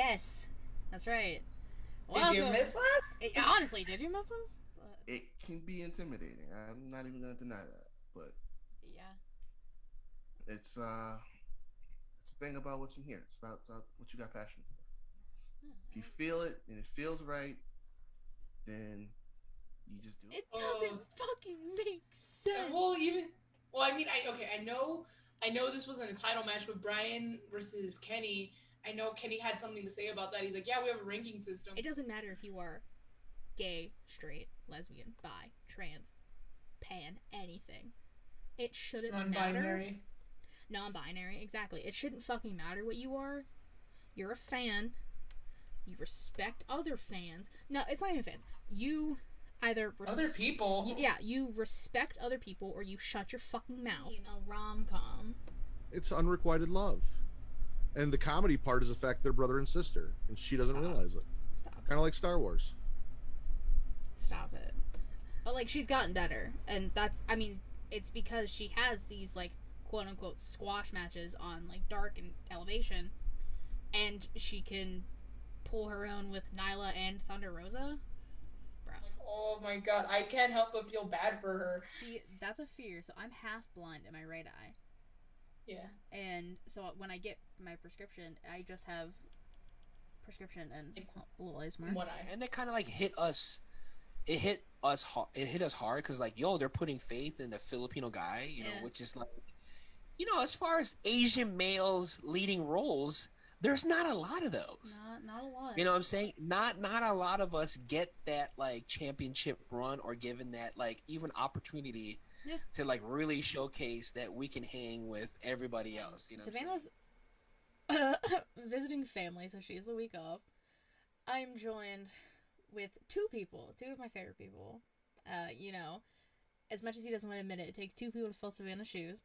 Yes, that's right. Did you Welcome. miss us? Honestly, did you miss us? It can be intimidating. I'm not even gonna deny that, but Yeah. it's it's a thing about what's in here. It's about what you got passion for. If you feel it and it feels right, then you just do it. It doesn't Oh, fucking make sense. well, I mean, I know this wasn't a title match, but Brian versus Kenny. I know Kenny had something to say about that. He's like, yeah, we have a ranking system. It doesn't matter if you are gay, straight, lesbian, bi, trans, pan, anything. It shouldn't matter. Non-binary. Non-binary, exactly. It shouldn't fucking matter what you are. You're a fan. You respect other fans. No, it's not even fans. You either Other people. you respect other people or you shut your fucking mouth. A rom-com. It's unrequited love. And the comedy part is the fact they're brother and sister, and she doesn't realize it. Stop. Kind of like Star Wars. Stop it. But like she's gotten better, and that's it's because she has these like quote unquote squash matches on like Dark and Elevation, and she can pull her own with Nyla and Thunder Rosa. Bro. Like, oh my god, I can't help but feel bad for her. See, that's a fear. So I'm half blind in my right eye. Yeah. And so when I get my prescription, I just have prescription and a little eyes more. One eye. And they kind of like hit us. It hit us hard. It hit us hard because like, yo, they're putting faith in the Filipino guy, you know, which is like, you know, as far as Asian males leading roles, there's not a lot of those. Not a lot. You know what I'm saying? Not a lot of us get that like championship run or given that like even opportunity to like really showcase that we can hang with everybody else. You know, Savannah's visiting family, so she's the week off. I'm joined with two of my favorite people. You know, as much as he doesn't want to admit it, it takes two people to fill Savannah's shoes.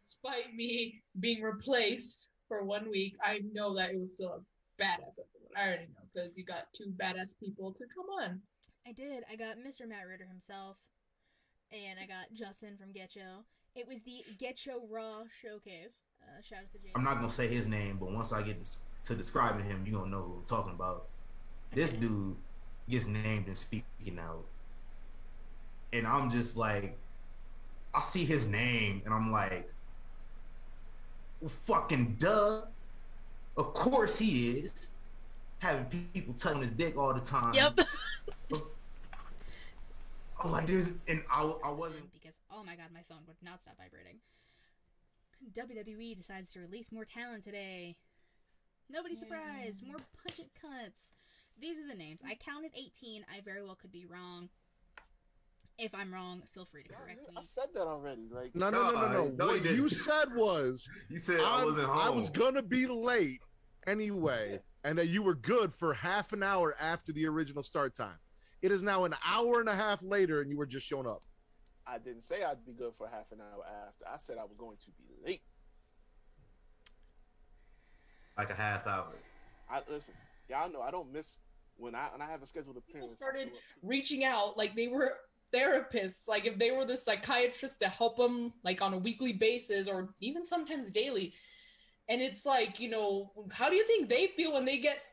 Despite me being replaced for 1 week, I know that it was still a badass episode. I already know because you got two badass people to come on. I did. I got Mr. Matt Ritter himself, and I got Justin from Getcho. It was the Getcho Raw Showcase. Shout out to Jay. I'm not gonna say his name, but once I get to describing him, you're gonna know who we're talking about. Okay. This dude gets named and speaking out, and I'm just like, I see his name, and I'm like, well, fucking duh. Of course he is. Having people touching his dick all the time. Yep. I'm like, there's, and I wasn't. Because, oh my god, my phone would not stop vibrating. WWE decides to release more talent today. Nobody's surprised. More punch it cuts. These are the names. I counted 18. I very well could be wrong. If I'm wrong, feel free to correct me. I said that already. Like No. What you said was you said I wasn't home. I was gonna be late anyway, and that you were good for half an hour after the original start time. It is now an hour and a half later, and you were just showing up. I didn't say I'd be good for half an hour after. I said I was going to be late. Like a half hour. Listen, y'all know I don't miss when I have a scheduled appearance. People started reaching out like they were therapists, like if they were the psychiatrist to help them like on a weekly basis or even sometimes daily. And it's like, you know, how do you think they feel when they get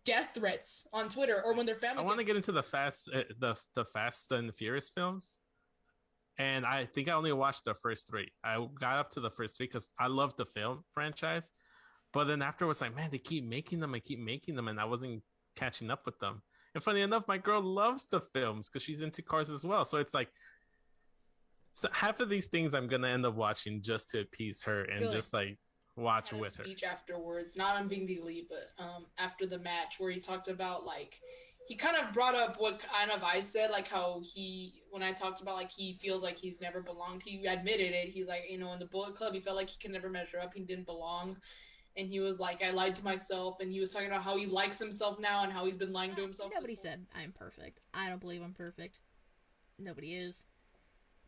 death threats on Twitter or when their family? I want to get into the Fast and Furious films, and I think I only watched the first three. I got up to the first three because I love the film franchise, but then afterwards, like, man, they keep making them and I wasn't catching up with them. And funny enough, my girl loves the films because she's into cars as well. So it's like, half of these things I'm gonna end up watching just to appease her and just like watch with her. Speech afterwards, not on Being the Elite, but after the match, where he talked about like he kind of brought up what kind of I said, like how when I talked about like he feels like he's never belonged. He admitted it. He's like, you know, in the Bullet Club, he felt like he could never measure up. He didn't belong. And he was like, I lied to myself. And he was talking about how he likes himself now and how he's been lying to himself. Nobody said I'm perfect. I don't believe I'm perfect. Nobody is.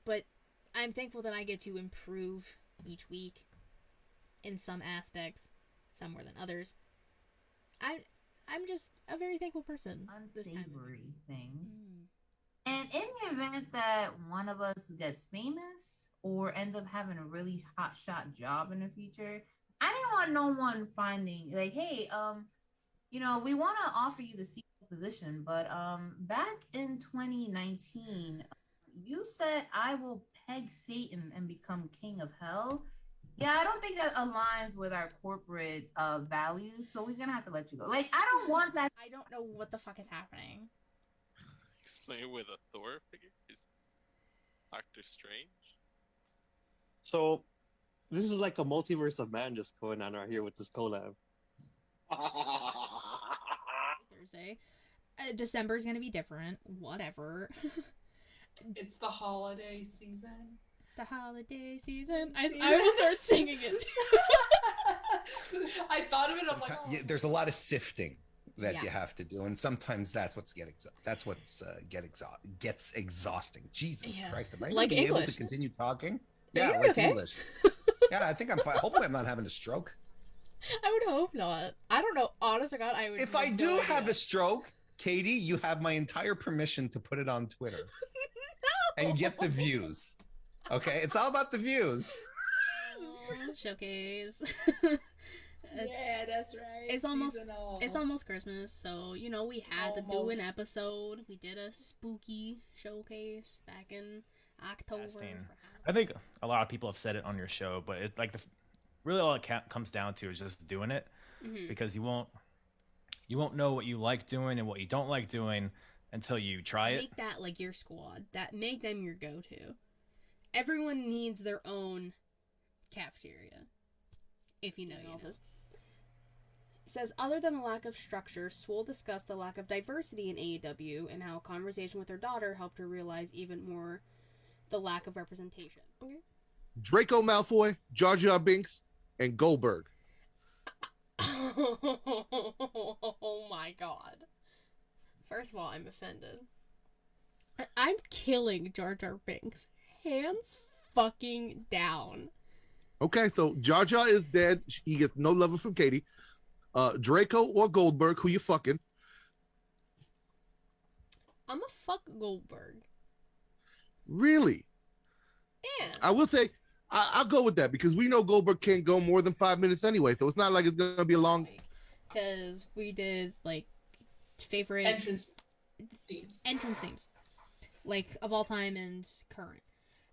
But I'm thankful that I get to improve each week in some aspects, some more than others. I'm just a very thankful person. Unsavory things. And in the event that one of us gets famous or ends up having a really hotshot job in the future, I didn't want no one finding like, hey, we want to offer you the CEO position, but back in 2019, you said I will peg Satan and become king of hell. Yeah, I don't think that aligns with our corporate values, so we're gonna have to let you go. Like, I don't want that. I don't know what the fuck is happening. Explain with a Thor figure is Doctor Strange. So, this is like a multiverse of man just going on right here with this collab. Thursday. December is gonna be different. Whatever. It's the holiday season. The holiday season. I will start singing it too. I thought of it. I'm like, Yeah, there's a lot of sifting that Yeah. you have to do, and sometimes that's what's gets exhausting. Jesus Yeah. Christ, am I Like gonna be able to English. continue talking? Yeah, Yeah, you're like okay. English. Yeah, I think I'm fine. Hopefully, I'm not having a stroke. I would hope not. I don't know. Honest to God, I would. If I do have a stroke, Katie, you have my entire permission to put it on Twitter and get the views. Okay, it's all about the views. Showcase. yeah, that's right. It's almost Seasonal. it's almost Christmas, so we had to do an episode. We did a spooky showcase back in October. I think a lot of people have said it on your show, but it really all it comes down to is just doing it, because you won't know what you like doing and what you don't like doing until you try it. Make that like your squad. Make them your go-to. Everyone needs their own cafeteria. If you know, you know. It says, other than the lack of structure, Swole discussed the lack of diversity in AEW and how a conversation with her daughter helped her realize even more the lack of representation. Okay. Draco Malfoy, Jar Jar Binks, and Goldberg. Oh my god. First of all, I'm offended. I'm killing Jar Jar Binks. Hands fucking down. Okay, so Jar Jar is dead. He gets no love from Katie. Draco or Goldberg, who you fucking? I'm a fuck Goldberg. Really? Yeah. I will say, I'll go with that because we know Goldberg can't go more than 5 minutes anyway, so it's not like it's going to be a long... Because we did, like, favorite... Entrance themes. Like, of all time and current.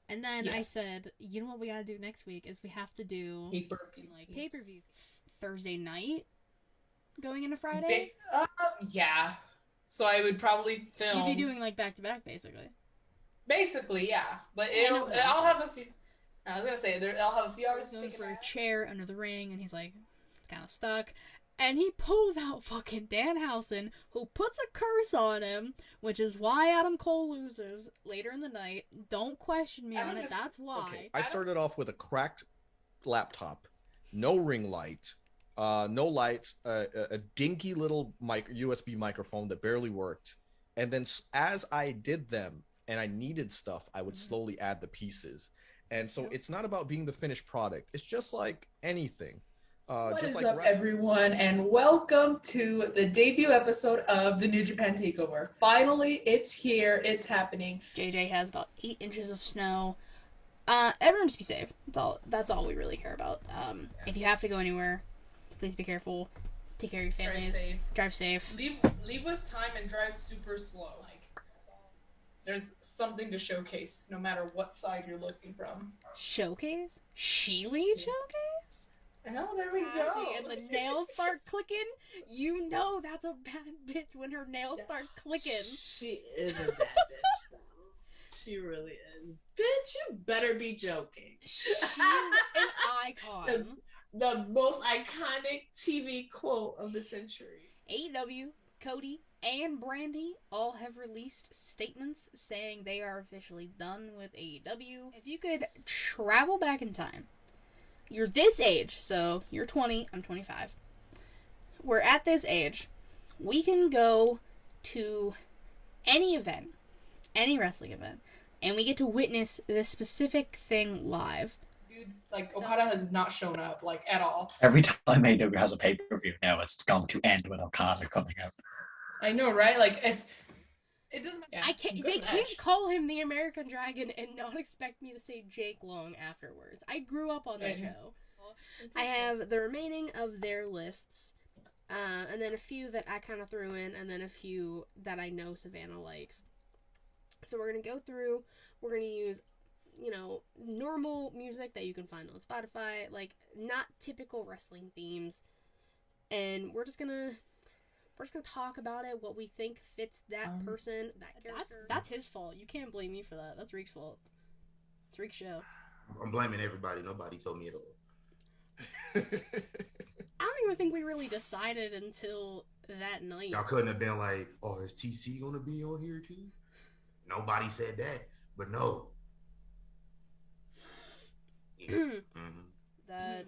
And then I Yes. said, you know what we gotta do next week is we have to do pay-per-view Thursday night going into Friday. Yeah. So I would probably film. You'd be doing like back-to-back basically. Basically, yeah. But I'll have a few. I was gonna say I'll have a few hours to Going take for a a chair under the ring, and he's like, it's kind of stuck. And he pulls out fucking Danhausen, who puts a curse on him, which is why Adam Cole loses later in the night. Don't question me on it. That's why. Okay. I started off with a cracked laptop, no ring light, no lights, a dinky little USB microphone that barely worked. And then as I did them and I needed stuff, I would slowly add the pieces. And so it's not about being the finished product. It's just like anything. What just is like up, wrestling. everyone, and welcome to the debut episode of the New Japan Takeover. Finally, it's here. It's happening. JJ has about 8 inches of snow. Everyone just be safe. That's all we really care about. If you have to go anywhere, please be careful. Take care of your families. Drive safe. Leave with time and drive super slow. There's something to showcase, no matter what side you're looking from. Showcase? ShElite Showcase? Oh, there we go. And the nails start clicking. You know that's a bad bitch when her nails start clicking. She is a bad bitch, though. She really is. Bitch, you better be joking. She's an icon. The most iconic TV quote of the century. AEW, Cody, and Brandy all have released statements saying they are officially done with AEW. If you could travel back in time, you're this age, so you're 20, I'm 25. We're at this age. We can go to any event, any wrestling event, and we get to witness this specific thing live. Dude, like, Okada has not shown up, like, at all. Every time AEW has a pay-per-view now, it's going to end with Okada coming out. I know, right? Like, it doesn't matter. They can't call him the American Dragon and not expect me to say Jake Long afterwards. I grew up on that show. I have the remaining of their lists. And then a few that I kind of threw in, and then a few that I know Savannah likes. So we're going to go through, we're going to use, you know, normal music that you can find on Spotify, like, not typical wrestling themes, and we're just gonna talk about it, what we think fits that person, that character. That's his fault. You can't blame me for that. That's Reek's fault. It's Reek's show. I'm blaming everybody. Nobody told me at all. I don't even think we really decided until that night. Y'all couldn't have been like, oh, is TC gonna be on here too? Nobody said that, but no. That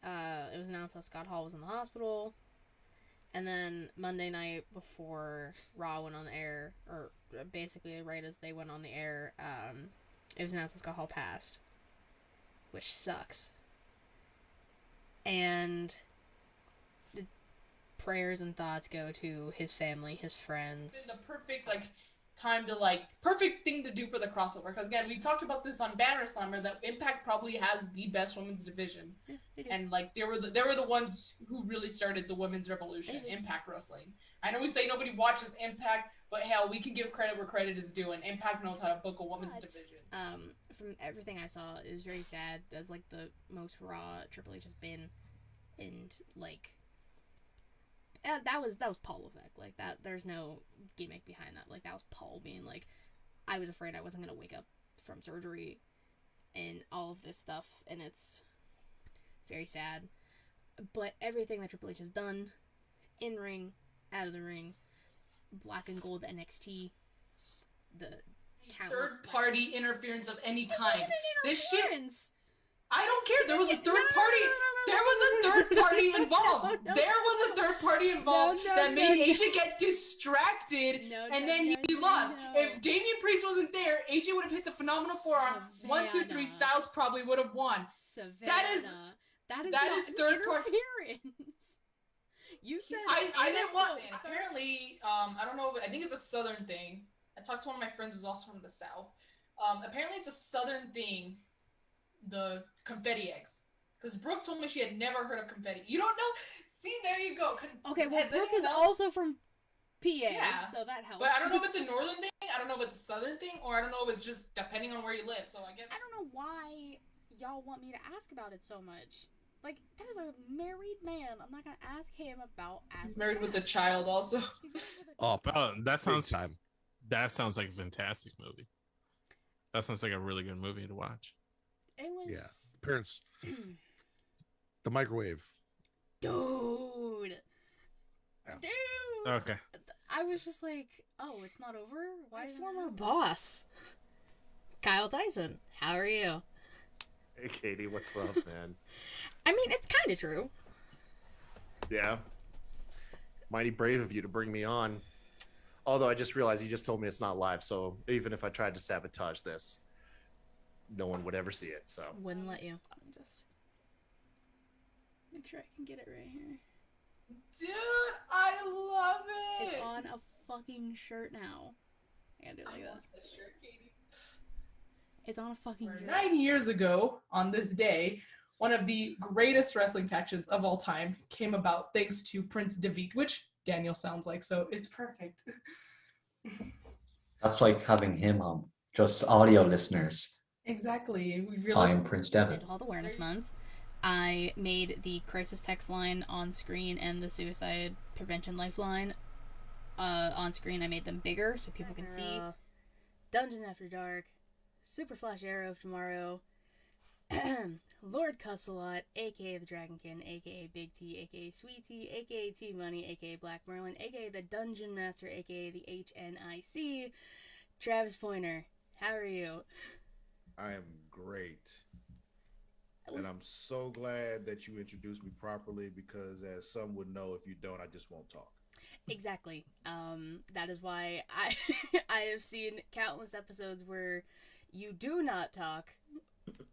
it was announced that Scott Hall was in the hospital, and then Monday night before Raw went on the air, or basically right as they went on the air, it was announced that Scott Hall passed, which sucks. And the prayers and thoughts go to his family, his friends. It's the perfect perfect thing to do for the crossover, because again, we talked about this on Banner Slammer, that Impact probably has the best women's division. Yeah, they do. And like they were the ones who really started the women's revolution, Impact Wrestling. I know we say nobody watches Impact, but hell, we can give credit where credit is due, and Impact knows how to book a women's division. From everything I saw, it was very sad. That's like the most raw Triple H has been, and like that was Paul effect. Like that, there's no gimmick behind that. Like that was Paul being like, I was afraid I wasn't gonna wake up from surgery, and all of this stuff, and it's very sad. But everything that Triple H has done, in ring, out of the ring, Black and Gold NXT, the third party interference of any kind. This shit. Interference. I don't care. There was a third party. There was a third party involved. There was a third party involved that made AJ get distracted, and then he lost. If Damian Priest wasn't there, AJ would have hit the phenomenal forearm. 1, 2, 3. Styles probably would have won. That is third party interference. You said I didn't want it. Apparently, I don't know. I think it's a Southern thing. I talked to one of my friends who's also from the South. Apparently, it's a Southern thing. The confetti eggs, because Brooke told me she had never heard of confetti. You don't know? See, there you go. Okay, well, Brooke is also from PA, so that helps. But I don't know if it's a northern thing, I don't know if it's a southern thing, or I don't know if it's just depending on where you live. So I guess I don't know why y'all want me to ask about it so much. Like, that is a married man. I'm not gonna ask him about He's married with a child also. That sounds like a fantastic movie. That sounds like a really good movie to watch. It was... Yeah. Parents. The microwave. Dude. Yeah. Dude. Okay. I was just like, oh, it's not over? Why former boss? Kyle Tyson. How are you? Hey, Katie. What's up, man? I mean, it's kind of true. Yeah. Mighty brave of you to bring me on. Although I just realized you just told me it's not live, so even if I tried to sabotage this, no one would ever see it. So wouldn't let you. Just make sure I can get it right here. Dude, I love it. It's on a fucking shirt now. I gotta do it like that. Shirt, Katie. It's on a fucking shirt. 9 years ago, on this day, one of the greatest wrestling factions of all time came about thanks to Prince Devitt, which Daniel sounds like, so it's perfect. That's like having him on. Just audio listeners. Exactly. We realized I'm Prince Devitt. Mental Health Awareness Month. I made the crisis text line on screen and the suicide prevention lifeline on screen. I made them bigger so people can see. Dungeons After Dark, Super Flash Arrow tomorrow, Lord Cussalot, aka the Dragonkin, aka Big T, aka Sweet Tea, aka T Money, aka Black Merlin, aka the Dungeon Master, aka the HNIC, Travis Pointer. How are you? I am great. And I'm so glad that you introduced me properly, because as some would know, if you don't, I just won't talk. Exactly. That is why I I have seen countless episodes where you do not talk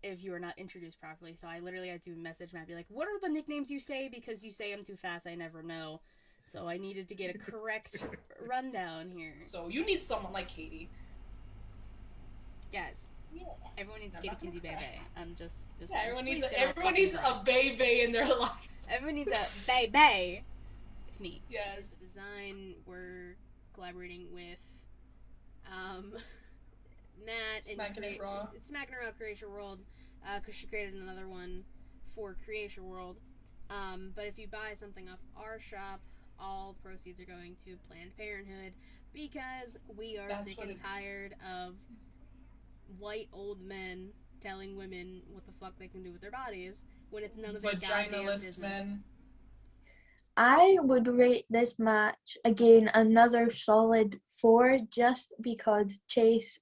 if you are not introduced properly. So I literally had to message Matt, be like, what are the nicknames you say? Because you say them too fast, I never know. So I needed to get a correct rundown here. So you need someone like Katie. Guys. Yeah. Everyone needs Katie Kinsey Bebe. I'm just everyone needs a Bebe in their life. Everyone needs a Bebe. it's me. Yes. The design, we're collaborating with Matt Smacking It Raw. Smacking It Raw Creation World, because she created another one for Creation World. But if you buy something off our shop, all proceeds are going to Planned Parenthood, because we are sick and tired of white old men telling women what the fuck they can do with their bodies when it's none of their goddamn business. Men. I would rate this match again another solid 4, just because Chase,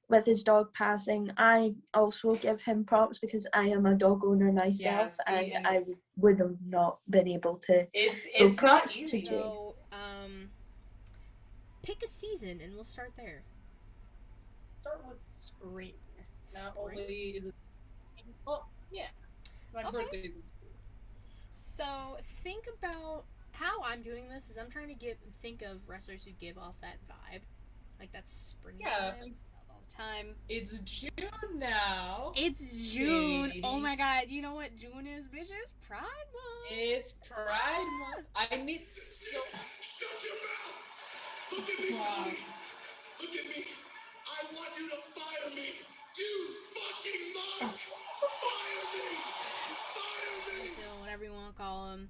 with his dog passing, I also give him props because I am a dog owner myself, and I would have not been able to. So It's props not easy. to Chase. So, pick a season and we'll start there. Start with spring. Not only is it. Oh, yeah. My birthday is in spring. So think about how I'm doing this. Is I'm trying to think of wrestlers who give off that vibe, like that spring vibe all the time. It's June now. It's June. Oh my god! You know what June is, bitches? Pride Month. It's Pride Month. I need. Shut your mouth! Look at me, Tony. Look at me. I want you to fire me. You fucking mug! Fire me! Fire me! So whatever you want to call him,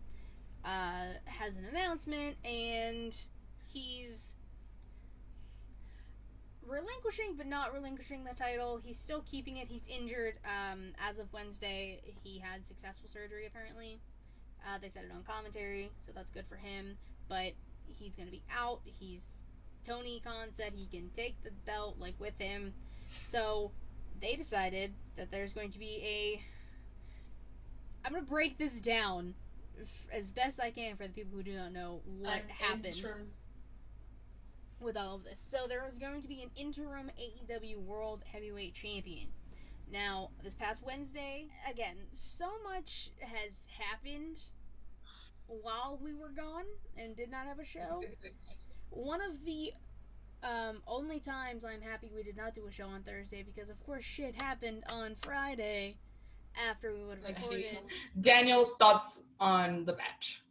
has an announcement, and he's relinquishing but not relinquishing the title. He's still keeping it. He's injured. As of Wednesday, he had successful surgery, apparently. They said it on commentary, so that's good for him. But he's going to be out. Tony Khan said he can take the belt, like, with him. So they decided that there's going to be I'm going to break this down as best I can for the people who do not know what happened with all of this. So there is going to be an interim AEW World Heavyweight Champion. Now, this past Wednesday, again, so much has happened while we were gone and did not have a show. One of the only times I'm happy we did not do a show on Thursday, because of course shit happened on Friday after we would have recorded. Daniel, thoughts on the match?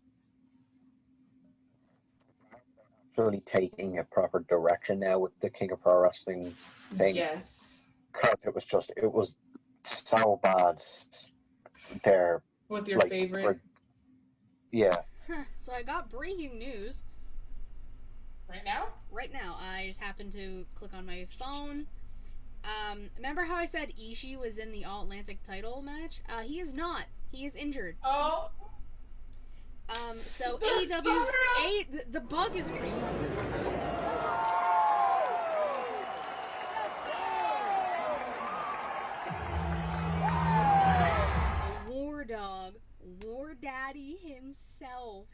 Really taking a proper direction now with the King of Pro Wrestling thing. Yes. Because it was so bad there. With your favorite? Yeah. So I got breaking news. Right now? Right now. I just happened to click on my phone. Remember how I said Ishii was in the All-Atlantic title match? He is not. He is injured. Oh. So AEW, the bug is real. War Dog, War Daddy himself,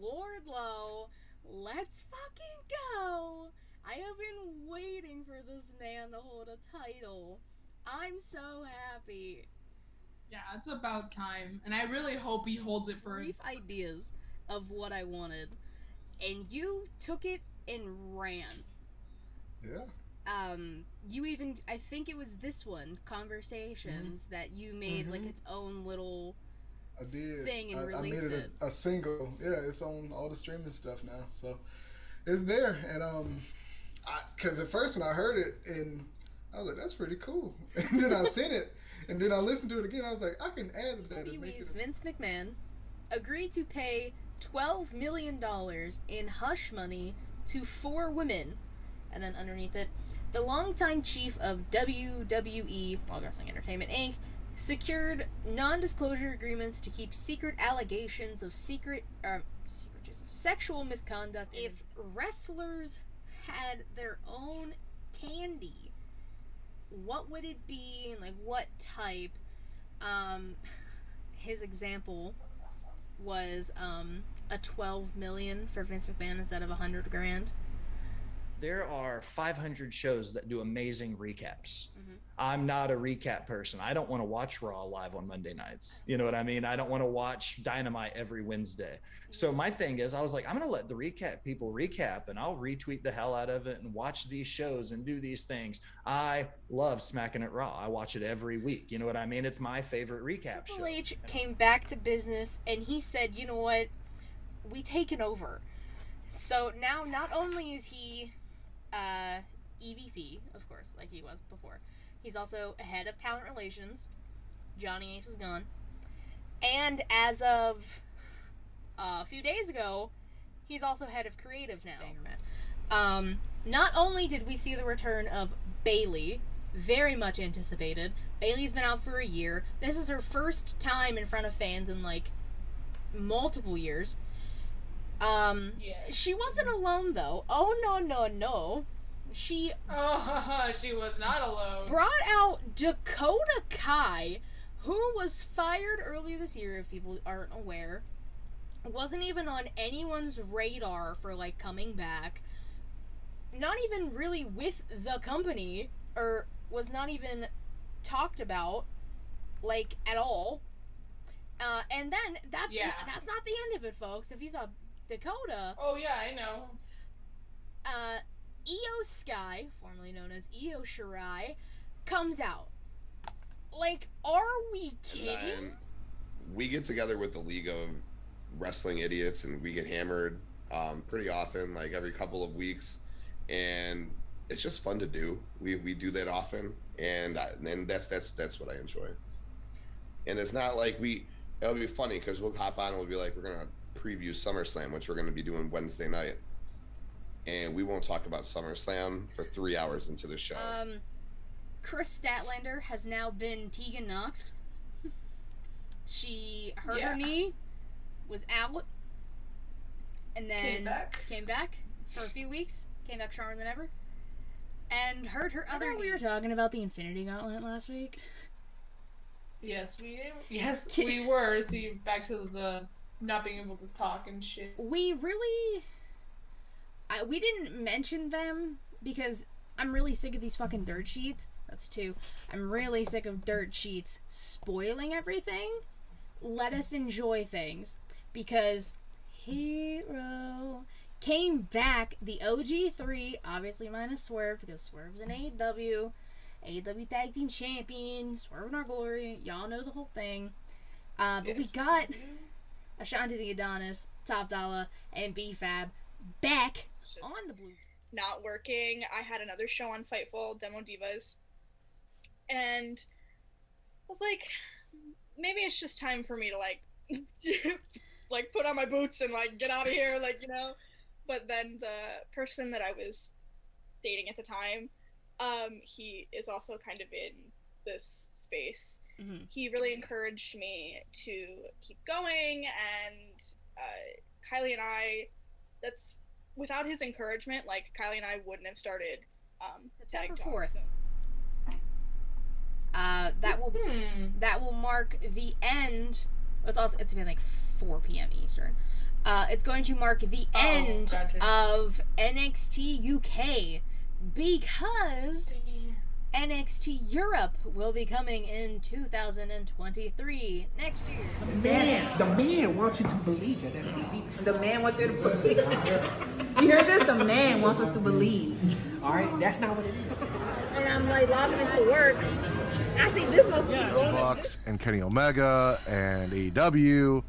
Wardlow, let's fucking go! I have been waiting for this man to hold a title. I'm so happy. Yeah, it's about time, and I really hope he holds it for brief ideas of what I wanted, and you took it and ran. Yeah. You even, I think it was this one, Conversations, that you made like its own little thing and released I made it a single. Yeah, it's on all the streaming stuff now, so it's there. And because at first when I heard it, and I was like, that's pretty cool. And then I seen it, and then I listened to it again. I was like, I can add that. WWE's Vince McMahon agreed to pay $12 million in hush money to 4 women, and then underneath it, the longtime chief of WWE, World Wrestling Entertainment Inc., secured non-disclosure agreements to keep secret allegations of sexual misconduct. If wrestlers had their own candy, what would it be, and like what type? His example was a $12 million for Vince McMahon instead of $100,000. There are 500 shows that do amazing recaps. I'm not a recap person. I don't want to watch Raw live on Monday nights. You know what I mean? I don't want to watch Dynamite every Wednesday. So my thing is, I was like, I'm going to let the recap people recap, and I'll retweet the hell out of it and watch these shows and do these things. I love Smacking It Raw. I watch it every week. You know what I mean? It's my favorite recap show. Triple H came back to business, and he said, you know what? we taken over. So now, not only is he EVP, of course, like he was before, he's also head of talent relations. Johnny Ace is gone. And as of a few days ago, he's also head of creative now. Not only did we see the return of Bailey, very much anticipated. Bailey's been out for a year. This is her first time in front of fans in, like, multiple years. She wasn't alone, though. Oh, no. She was not alone. Brought out Dakota Kai, who was fired earlier this year, if people aren't aware. Wasn't even on anyone's radar for, like, coming back. Not even really with the company, or was not even talked about, like, at all. And then, that's not the end of it, folks. If you thought Dakota... Oh, yeah, I know. Io Sky, formerly known as Io Shirai, comes out. Like, are we kidding? We get together with the League of Wrestling Idiots, and we get hammered pretty often, like every couple of weeks, and it's just fun to do. We do that often, and that's what I enjoy. And it's not like it'll be funny because we'll hop on and we'll be like, we're gonna preview SummerSlam, which we're gonna be doing Wednesday night, and we won't talk about SummerSlam for 3 hours into the show. Chris Statlander has now been Tegan Noxed. She hurt her knee, was out, and then came back for a few weeks, came back stronger than ever, and hurt her other knee. We were talking about the Infinity Gauntlet last week. Yes, we were. See, back to the not being able to talk and shit. We really... we didn't mention them because I'm really sick of these fucking dirt sheets. That's 2. I'm really sick of dirt sheets spoiling everything. Let us enjoy things. Because Hero came back, the OG3, obviously minus Swerve, because Swerve's an AEW Tag Team Champion, Swerve in Our Glory, y'all know the whole thing. But we got Ashanti the Adonis, Top Dollar, and B-Fab back on the blue. Not working. I had another show on Fightful, Demo Divas, and I was like, maybe it's just time for me to like put on my boots and like get out of here, like, you know. But then the person that I was dating at the time, he is also kind of in this space. Mm-hmm. He really encouraged me to keep going, and Kylie and I, without his encouragement, like, Kylie and I wouldn't have started September 4th. That will mark the end. It's been like 4 p.m. Eastern. It's going to mark the end of NXT UK, because NXT Europe will be coming in 2023, next year. The man wants you to believe that MVP. The man wants you to believe. You hear this? The man wants us to believe. All right, that's not what it is. And I'm like logging into work. I see this motherfucker going. Bucks and Kenny Omega and AEW,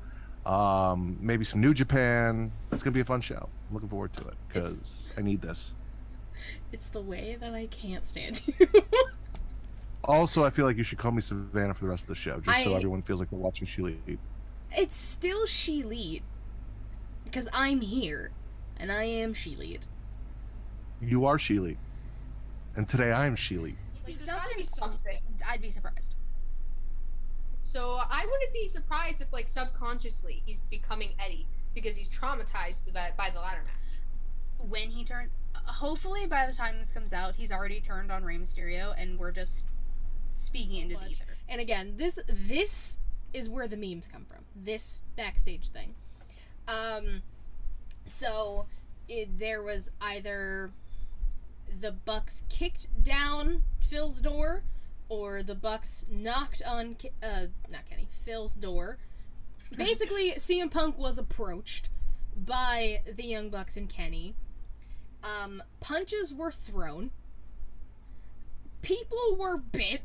maybe some New Japan. It's gonna be a fun show. I'm looking forward to it because I need this. It's the way that I can't stand you. Also, I feel like you should call me Savannah for the rest of the show, just so everyone feels like they're watching ShElite. It's still ShElite, because I'm here, and I am ShElite. You are ShElite, and today I am ShElite. If he doesn't be something, I'd be surprised. So I wouldn't be surprised if, like, subconsciously he's becoming Eddie because he's traumatized by the ladder match. When he turns, hopefully by the time this comes out, he's already turned on Rey Mysterio, and we're just speaking into the ether. And again, this is where the memes come from. This backstage thing. So there was either the Bucks kicked down Phil's door, or the Bucks knocked on Phil's door. Basically, CM Punk was approached by the Young Bucks and Kenny. Punches were thrown. People were bit.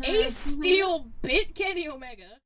Ace Steel bit Kenny Omega.